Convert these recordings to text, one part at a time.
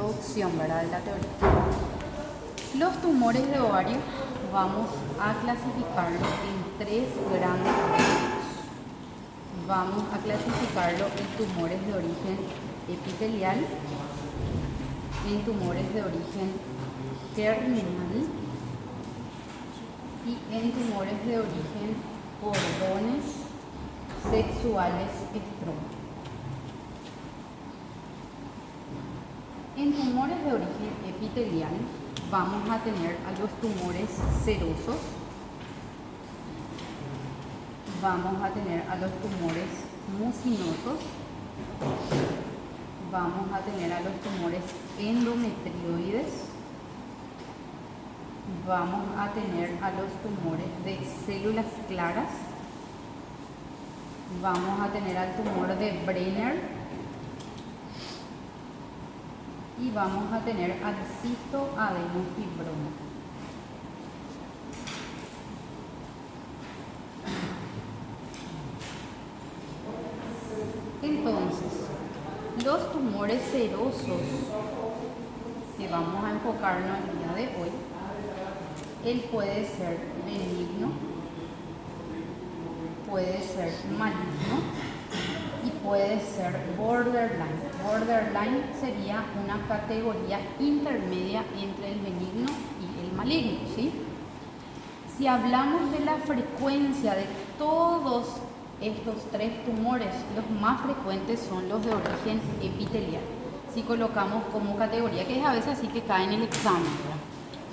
introducción, ¿verdad?, de la teoría. Los tumores de ovario vamos a clasificarlos en tres grandes grupos. Vamos a clasificarlo en tumores de origen epitelial, en tumores de origen germinal y en tumores de origen cordones sexuales estrógenos. En tumores de origen epitelial vamos a tener a los tumores serosos, vamos a tener a los tumores mucinosos, vamos a tener a los tumores endometrioides, vamos a tener a los tumores de células claras, vamos a tener al tumor de Brenner y vamos a tener al cistoadenofibroma. Entonces, los tumores serosos que vamos a enfocarnos el día de hoy, él puede ser benigno, puede ser maligno y puede ser borderline. Borderline sería una categoría intermedia entre el benigno y el maligno, ¿sí? Si hablamos de la frecuencia de todos estos tres tumores, los más frecuentes son los de origen epitelial. Si colocamos como categoría, que es a veces así que cae en el examen, ¿verdad?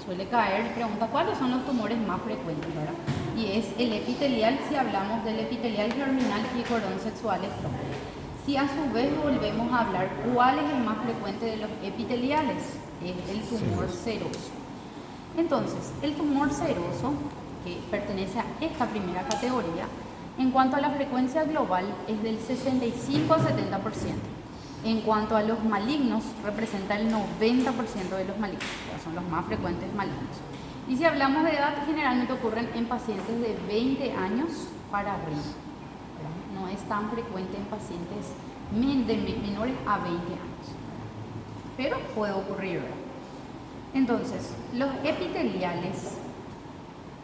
Suele caer, pregunta cuáles son los tumores más frecuentes, ¿verdad? Y es el epitelial si hablamos del epitelial germinal y cordón sexual estrógeno. Si a su vez volvemos a hablar cuál es el más frecuente de los epiteliales, es el tumor seroso. Entonces, el tumor seroso, que pertenece a esta primera categoría, en cuanto a la frecuencia global es del 65 a 70%. En cuanto a los malignos, representa el 90% de los malignos, son los más frecuentes malignos. Y si hablamos de edad, generalmente ocurren en pacientes de 20 años para arriba. No es tan frecuente en pacientes menores a 20 años, pero puede ocurrir, ¿verdad? Entonces, los epiteliales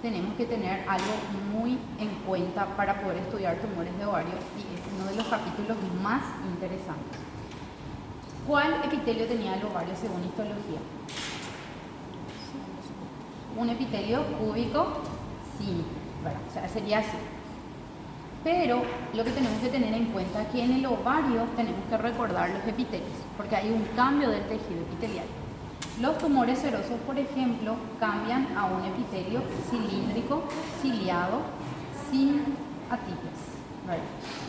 tenemos que tener algo muy en cuenta para poder estudiar tumores de ovario y es uno de los capítulos más interesantes. ¿Cuál epitelio tenía el ovario según histología? Un epitelio cúbico simple, ¿verdad? O sea, sería así. Pero lo que tenemos que tener en cuenta es que en el ovario tenemos que recordar los epitelios, porque hay un cambio del tejido epitelial. Los tumores serosos, por ejemplo, cambian a un epitelio cilíndrico, ciliado, sin atipias, ¿verdad?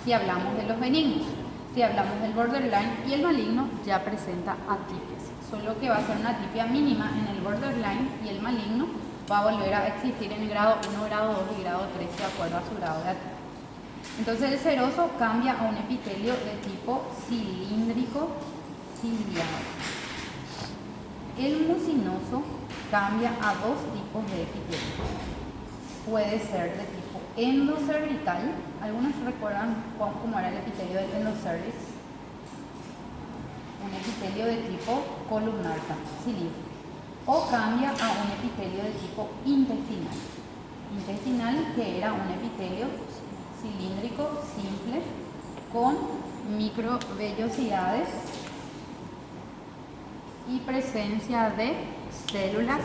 Si hablamos de los benignos, si hablamos del borderline y el maligno, ya presenta atipias. Solo que va a ser una atipia mínima en el borderline y el maligno va a volver a existir en el grado 1, grado 2 y grado 3 de acuerdo a su grado de atipia. Entonces el seroso cambia a un epitelio de tipo cilíndrico, ciliado. El mucinoso cambia a dos tipos de epitelio. Puede ser de tipo endocervical. Algunos recuerdan cómo era el epitelio del endocervix. Un epitelio de tipo columnar, cilíndrico. O cambia a un epitelio de tipo intestinal. Intestinal, que era un epitelio cilíndrico simple con microvellosidades y presencia de células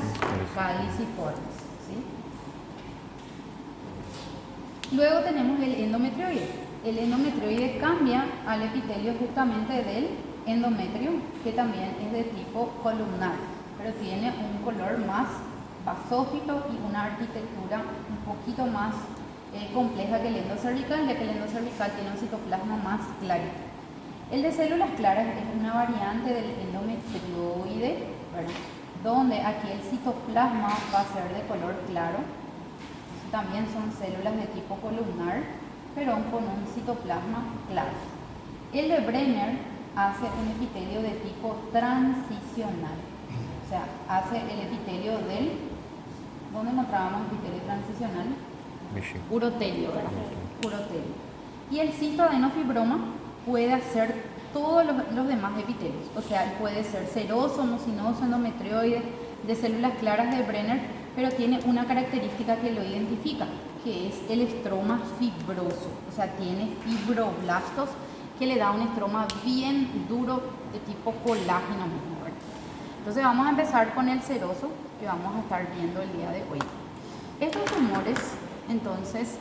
caliciformes, ¿sí? Luego tenemos el endometrioide. El endometrioide cambia al epitelio justamente del endometrio, que también es de tipo columnar, pero tiene un color más basófito y una arquitectura un poquito más compleja que el endocervical, ya que el endocervical tiene un citoplasma más clarito. El de células claras es una variante del endometrioide, ¿verdad? Donde aquí el citoplasma va a ser de color claro. También son células de tipo columnar, pero con un citoplasma claro. El de Brenner hace un epitelio de tipo transicional, o sea, hace el epitelio del, ¿dónde encontrábamos epitelio transicional? Urotelio, ¿verdad? Urotelio. Y el cistoadenofibroma puede hacer todos los demás epitelios. O sea, puede ser seroso, mucinoso, endometrioide, de células claras de Brenner, pero tiene una característica que lo identifica, que es el estroma fibroso. O sea, tiene fibroblastos que le da un estroma bien duro de tipo colágeno mismo, ¿verdad? Entonces vamos a empezar con el seroso, que vamos a estar viendo el día de hoy. Estos tumores, entonces,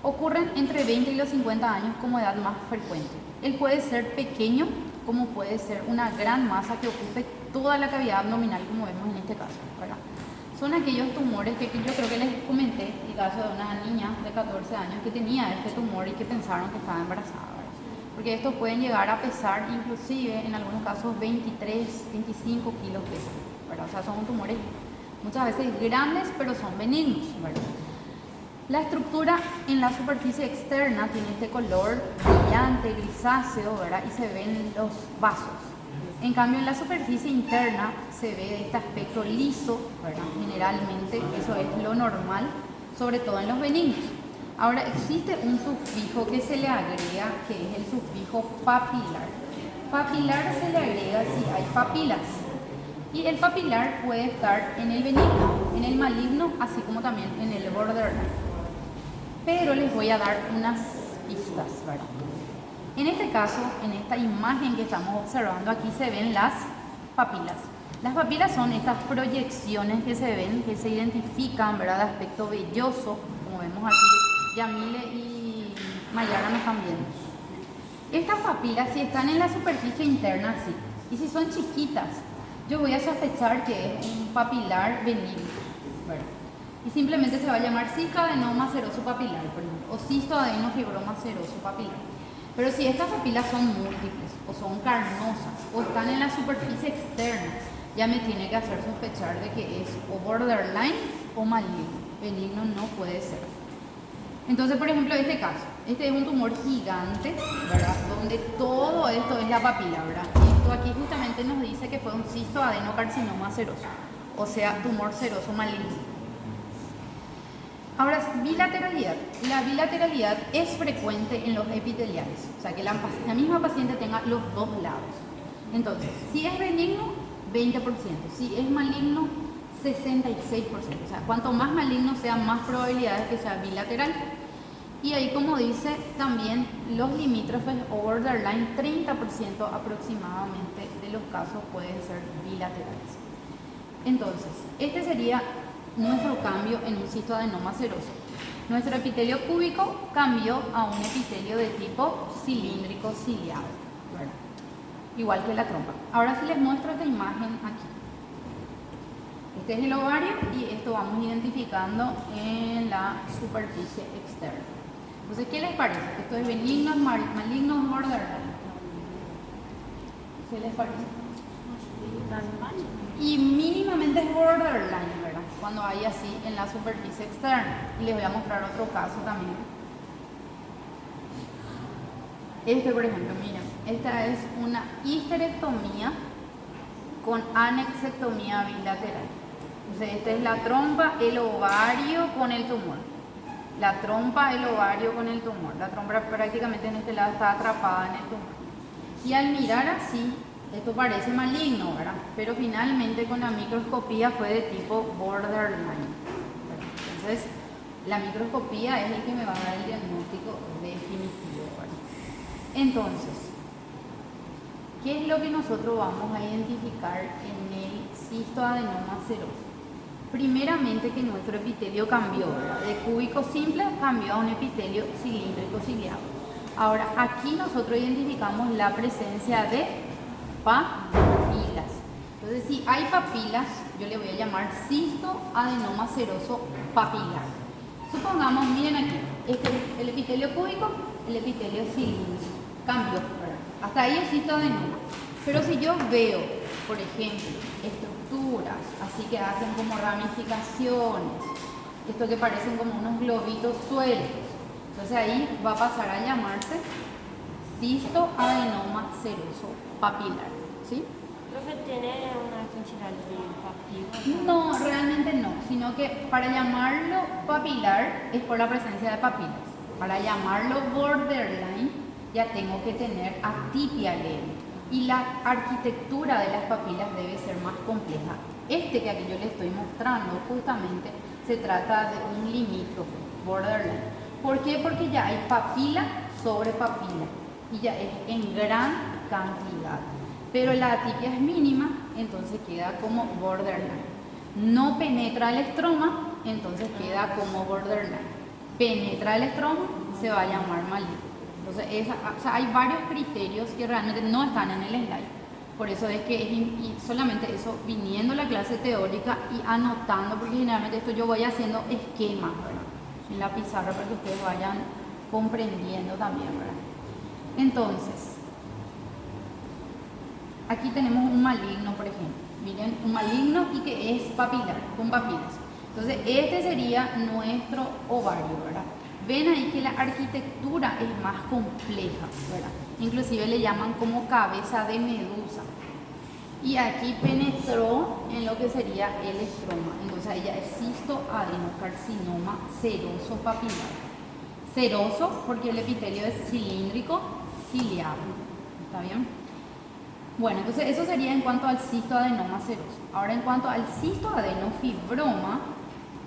ocurren entre 20 y los 50 años como edad más frecuente. Él puede ser pequeño, como puede ser una gran masa que ocupe toda la cavidad abdominal, como vemos en este caso, ¿verdad? Son aquellos tumores que yo creo que les comenté, el caso de una niña de 14 años que tenía este tumor y que pensaron que estaba embarazada, ¿verdad? Porque estos pueden llegar a pesar inclusive en algunos casos 23, 25 kilos pesan, ¿verdad? O sea, son tumores muchas veces grandes, pero son benignos, ¿verdad? La estructura en la superficie externa tiene este color brillante, grisáceo, ¿verdad? Y se ven los vasos. En cambio, en la superficie interna se ve este aspecto liso, ¿verdad? Generalmente eso es lo normal, sobre todo en los benignos. Ahora, existe un sufijo que se le agrega, que es el sufijo papilar. Papilar se le agrega si hay papilas. Y el papilar puede estar en el benigno, en el maligno, así como también en el borderline. Pero les voy a dar unas pistas, ¿verdad? En este caso, en esta imagen que estamos observando, aquí se ven las papilas. Las papilas son estas proyecciones que se ven, que se identifican, ¿verdad? De aspecto velloso, como vemos aquí, Yamile y Mayara me están viendo. Estas papilas, si están en la superficie interna, sí. Y si son chiquitas, yo voy a sospechar que es un papilar benigno, ¿verdad? Y simplemente se va a llamar cistoadenoma seroso papilar, por ejemplo, o cistoadenofibroma seroso papilar. Pero si estas papilas son múltiples, o son carnosas, o están en la superficie externa, ya me tiene que hacer sospechar de que es o borderline o maligno. Benigno no puede ser. Entonces, por ejemplo, este caso, este es un tumor gigante, ¿verdad? Donde todo esto es la papila, ¿verdad? Esto aquí justamente nos dice que fue un cistoadenocarcinoma seroso, o sea, tumor seroso maligno. Ahora, bilateralidad. La bilateralidad es frecuente en los epiteliales, o sea, que la misma paciente tenga los dos lados. Entonces, si es benigno, 20%, si es maligno, 66%. O sea, cuanto más maligno sea, más probabilidades de que sea bilateral. Y ahí, como dice también, los limítrofes o borderline, 30% aproximadamente de los casos pueden ser bilaterales. Entonces, este sería nuestro cambio en un cistoadenoma seroso. Nuestro epitelio cúbico cambió a un epitelio de tipo cilíndrico ciliado, ¿verdad? Igual que la trompa. Ahora sí les muestro esta imagen aquí. Este es el ovario y esto vamos identificando en la superficie externa. Entonces, ¿qué les parece? Esto es benigno, maligno, borderline. ¿Qué les parece? Y mínimamente es borderline, ¿verdad? Cuando hay así en la superficie externa. Y les voy a mostrar otro caso también. Este, por ejemplo, miren, esta es una histerectomía con anexectomía bilateral. Entonces, esta es la trompa, el ovario con el tumor. La trompa, el ovario con el tumor. La trompa prácticamente en este lado está atrapada en el tumor. Y al mirar así, esto parece maligno, ¿verdad? Pero finalmente con la microscopía fue de tipo borderline, ¿verdad? Entonces, la microscopía es el que me va a dar el diagnóstico definitivo, ¿verdad? Entonces, ¿qué es lo que nosotros vamos a identificar en el cistoadenoma seroso? Primeramente que nuestro epitelio cambió, ¿verdad? De cúbico simple cambió a un epitelio cilíndrico ciliado. Ahora, aquí nosotros identificamos la presencia de papilas. Entonces, si hay papilas, yo le voy a llamar cistoadenoma seroso papilar. Supongamos, miren aquí, este es el epitelio cúbico, el epitelio cilíndrico. Cambió, ¿verdad? Hasta ahí es cistoadenoma. Pero si yo veo, por ejemplo, estructuras, así que hacen como ramificaciones, esto que parecen como unos globitos sueltos, entonces ahí va a pasar a llamarse cistoadenoma seroso papilar, ¿sí? ¿Profe, tiene una coincidencia papilar? No, realmente no, sino que para llamarlo papilar es por la presencia de papilas. Para llamarlo borderline ya tengo que tener atipia leve. Y la arquitectura de las papilas debe ser más compleja. Este que aquí yo le estoy mostrando justamente se trata de un limítrofe, borderline. ¿Por qué? Porque ya hay papila sobre papila y ya es en gran cantidad. Pero la atipia es mínima, entonces queda como borderline. No penetra el estroma, entonces queda como borderline. Penetra el estroma, se va a llamar maligno. Entonces, hay varios criterios que realmente no están en el slide. Por eso es que es solamente eso, viniendo a la clase teórica y anotando, porque generalmente esto yo voy haciendo esquemas, ¿verdad? En la pizarra para que ustedes vayan comprendiendo también, ¿verdad? Entonces, aquí tenemos un maligno, por ejemplo. Miren, un maligno y que es papilar, con papilas. Entonces, este sería nuestro ovario, ¿verdad? Ven ahí que la arquitectura es más compleja, ¿verdad? Inclusive le llaman como cabeza de medusa. Y aquí penetró en lo que sería el estroma. Entonces, ella es cistoadenocarcinoma seroso papilar. Seroso porque el epitelio es cilíndrico, ciliado. ¿Está bien? Bueno, entonces eso sería en cuanto al cistoadenoma seroso. Ahora, en cuanto al cistoadenofibroma,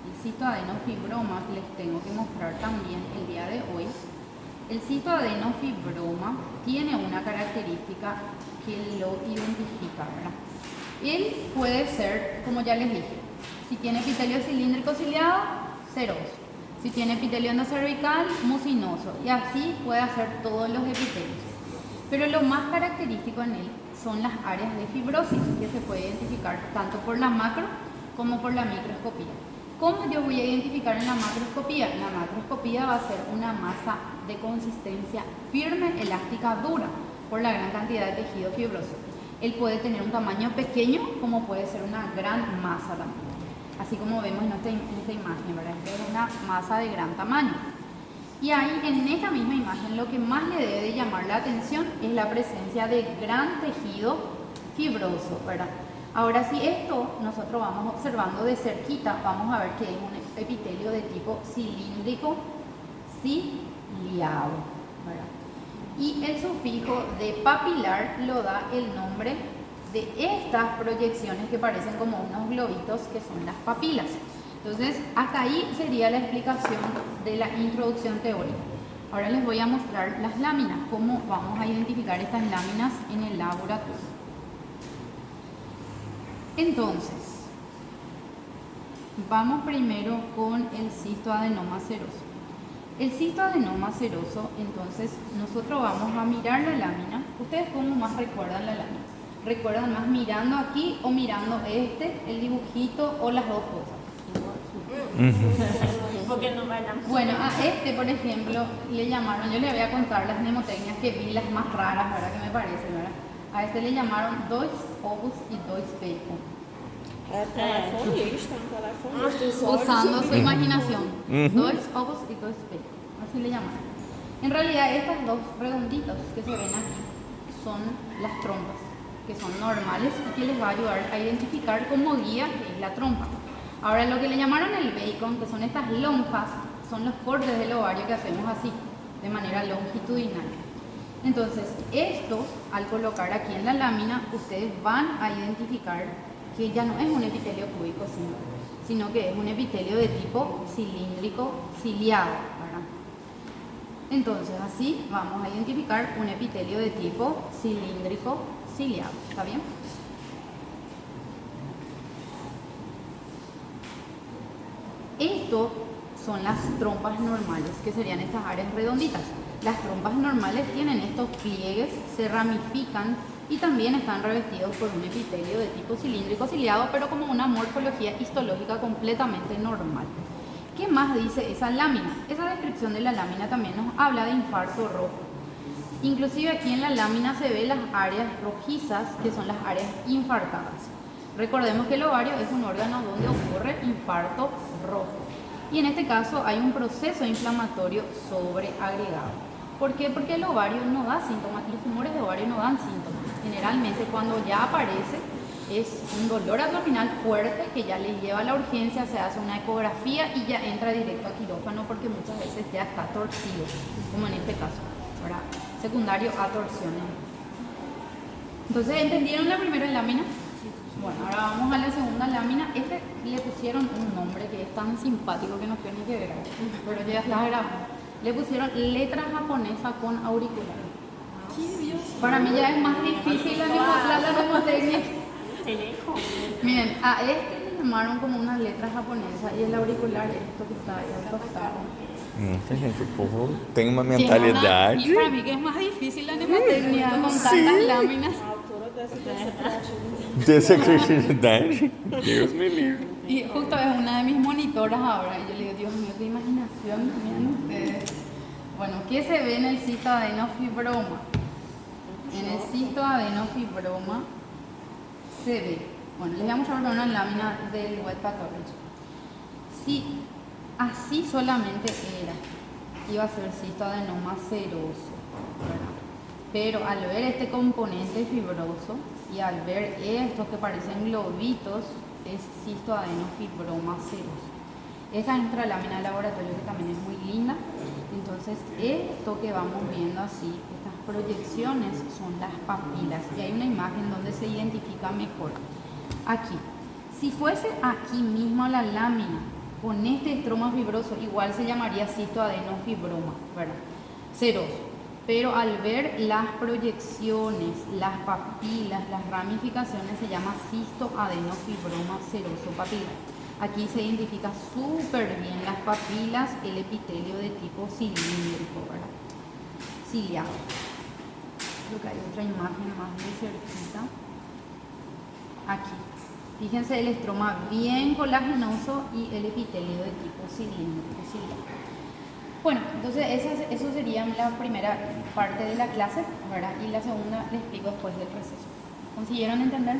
el cistoadenofibroma que les tengo que mostrar también el día de hoy, el cistoadenofibroma tiene una característica que lo identifica, ¿verdad? Él puede ser, como ya les dije, si tiene epitelio cilíndrico ciliado, seroso. Si tiene epitelio endocervical, mucinoso. Y así puede hacer todos los epitelios. Pero lo más característico en él son las áreas de fibrosis, que se puede identificar tanto por la macro como por la microscopía. ¿Cómo yo voy a identificar en la macroscopía? En la macroscopía va a ser una masa de consistencia firme, elástica, dura, por la gran cantidad de tejido fibroso. Él puede tener un tamaño pequeño, como puede ser una gran masa también. Así como vemos en esta imagen, ¿verdad? Esta es una masa de gran tamaño. Y ahí, en esta misma imagen, lo que más le debe de llamar la atención es la presencia de gran tejido fibroso, ¿verdad? Ahora, si esto nosotros vamos observando de cerquita, vamos a ver que es un epitelio de tipo cilíndrico ciliado, ¿verdad? Y el sufijo de papilar lo da el nombre de estas proyecciones que parecen como unos globitos, que son las papilas. Entonces, hasta ahí sería la explicación de la introducción teórica. Ahora les voy a mostrar las láminas, cómo vamos a identificar estas láminas en el laboratorio. Entonces, vamos primero con el cistoadenoma seroso. El cistoadenoma seroso, entonces, nosotros vamos a mirar la lámina. ¿Ustedes cómo más recuerdan la lámina? ¿Recuerdan más mirando aquí o mirando el dibujito o las dos cosas? Porque no bailan. Bueno, a por ejemplo, le llamaron, yo le voy a contar las mnemotecnias que vi, las más raras, ¿verdad? Que me parecen, ¿verdad? A le llamaron dois ovos y dois bacon. Telefone, eles têm telefone dos olhos. Usando su imaginación. Dois ovos y dois bacon. Así le llamaron. En realidad, estas dos redonditos que se ven aquí son las trompas, que son normales y que les va a ayudar a identificar como guía qué es la trompa. Ahora, lo que le llamaron el bacon, que son estas lonjas, son los cortes del ovario que hacemos así, de manera longitudinal. Entonces, esto, al colocar aquí en la lámina, ustedes van a identificar que ya no es un epitelio cúbico sino que es un epitelio de tipo cilíndrico ciliado, ¿verdad? Entonces, así vamos a identificar un epitelio de tipo cilíndrico ciliado, ¿está bien? Esto son las trompas normales, que serían estas áreas redonditas. Las trompas normales tienen estos pliegues, se ramifican y también están revestidos por un epitelio de tipo cilíndrico ciliado, pero como una morfología histológica completamente normal. ¿Qué más dice esa lámina? Esa descripción de la lámina también nos habla de infarto rojo. Inclusive aquí en la lámina se ven las áreas rojizas, que son las áreas infartadas. Recordemos que el ovario es un órgano donde ocurre infarto rojo. Y en este caso hay un proceso inflamatorio sobreagregado. ¿Por qué? Porque el ovario no da síntomas, los tumores de ovario no dan síntomas. Generalmente cuando ya aparece es un dolor abdominal fuerte que ya le lleva a la urgencia, se hace una ecografía y ya entra directo a quirófano porque muchas veces ya está torcido, como en este caso. ¿verdad? Secundario a torsiones. Entonces, ¿entendieron la primera lámina? Bueno, ahora vamos a la segunda lámina. Este le pusieron un nombre que es tan simpático que no tiene que ver, pero ya está grabado. Le pusieron letra japonesa con auriculares. Para mí ya es más difícil la mnemotecnia. Miren, a este le llamaron como unas letras japonesas y el auricular, esto que está ahí al costado. Muita gente, o povo tem uma Y mentalidade. para mí que es más difícil la mnemotecnia con tantas láminas. A autora dessa Dessa criatividade. Deus me livre. Y justo es una de mis monitoras ahora. Y yo le digo, Dios mío, qué imaginación tienen ustedes. Bueno, ¿qué se ve en el cistoadenofibroma? En el cistoadenofibroma se ve, bueno, les voy a mostrar una lámina del wet pathology. Si así solamente era, iba a ser cistoadenoma seroso, ¿verdad? Pero al ver este componente fibroso y al ver estos que parecen globitos, es cistoadenofibroma seroso. Esta es nuestra lámina de laboratorio que también es muy linda. Entonces, esto que vamos viendo así, estas proyecciones son las papilas. Y hay una imagen donde se identifica mejor. Aquí. Si fuese aquí mismo la lámina, con este estroma fibroso, igual se llamaría cistoadenofibroma, ¿verdad? Seroso. Pero al ver las proyecciones, las papilas, las ramificaciones, se llama cistoadenofibroma seroso papilar. Aquí se identifica súper bien las papilas, el epitelio de tipo cilíndrico, ¿verdad? Ciliado. Creo que hay otra imagen más de cerquita. Aquí. Fíjense el estroma bien colagenoso y el epitelio de tipo cilíndrico, ciliado. Bueno, entonces eso sería la primera parte de la clase, ¿verdad? Y la segunda les explico después del receso. ¿Consiguieron entender?